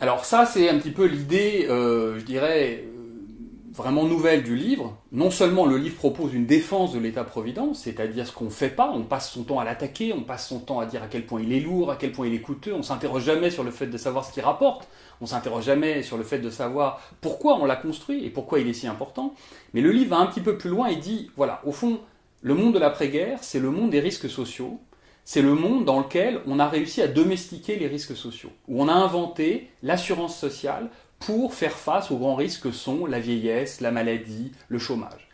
Alors ça, c'est un petit peu l'idée, je dirais, vraiment nouvelle du livre. Non seulement le livre propose une défense de l'État-providence, c'est-à-dire ce qu'on ne fait pas, on passe son temps à l'attaquer, on passe son temps à dire à quel point il est lourd, à quel point il est coûteux, on s'interroge jamais sur le fait de savoir ce qu'il rapporte, on s'interroge jamais sur le fait de savoir pourquoi on l'a construit et pourquoi il est si important. Mais le livre va un petit peu plus loin et dit, voilà, au fond, le monde de l'après-guerre, c'est le monde des risques sociaux, c'est le monde dans lequel on a réussi à domestiquer les risques sociaux, où on a inventé l'assurance sociale pour faire face aux grands risques que sont la vieillesse, la maladie, le chômage.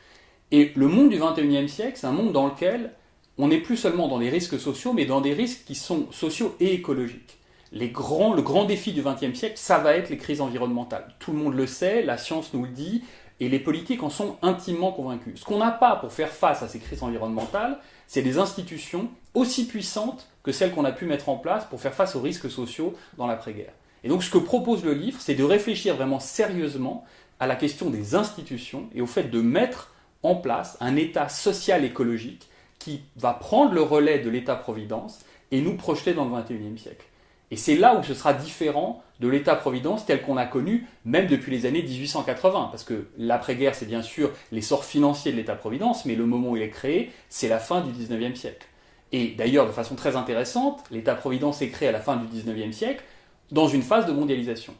Et le monde du XXIe siècle, c'est un monde dans lequel on n'est plus seulement dans les risques sociaux, mais dans des risques qui sont sociaux et écologiques. Le grand défi du XXe siècle, ça va être les crises environnementales. Tout le monde le sait, la science nous le dit, et les politiques en sont intimement convaincus. Ce qu'on n'a pas pour faire face à ces crises environnementales, c'est des institutions aussi puissantes que celles qu'on a pu mettre en place pour faire face aux risques sociaux dans l'après-guerre. Et donc ce que propose le livre, c'est de réfléchir vraiment sérieusement à la question des institutions et au fait de mettre en place un État social écologique qui va prendre le relais de l'État-providence et nous projeter dans le XXIe siècle. Et c'est là où ce sera différent de l'État-providence tel qu'on a connu, même depuis les années 1880. Parce que l'après-guerre, c'est bien sûr l'essor financier de l'État-providence, mais le moment où il est créé, c'est la fin du XIXe siècle. Et d'ailleurs, de façon très intéressante, l'État-providence est créé à la fin du XIXe siècle, dans une phase de mondialisation.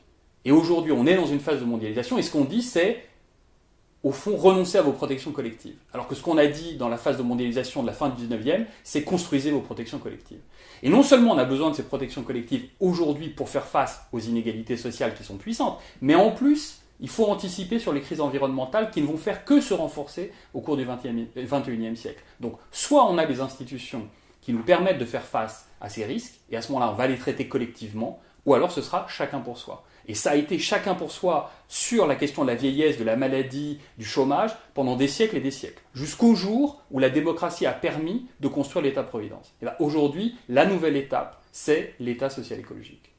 Et aujourd'hui, on est dans une phase de mondialisation, et ce qu'on dit, c'est, au fond, renoncer à vos protections collectives. Alors que ce qu'on a dit dans la phase de mondialisation de la fin du 19e, c'est construisez vos protections collectives. Et non seulement on a besoin de ces protections collectives aujourd'hui pour faire face aux inégalités sociales qui sont puissantes, mais en plus, il faut anticiper sur les crises environnementales qui ne vont faire que se renforcer au cours du 21e siècle. Donc, soit on a des institutions qui nous permettent de faire face à ces risques, et à ce moment-là, on va les traiter collectivement, ou alors ce sera chacun pour soi. Et ça a été chacun pour soi sur la question de la vieillesse, de la maladie, du chômage, pendant des siècles et des siècles. Jusqu'au jour où la démocratie a permis de construire l'État-providence. Et bien aujourd'hui, la nouvelle étape, c'est l'État social écologique.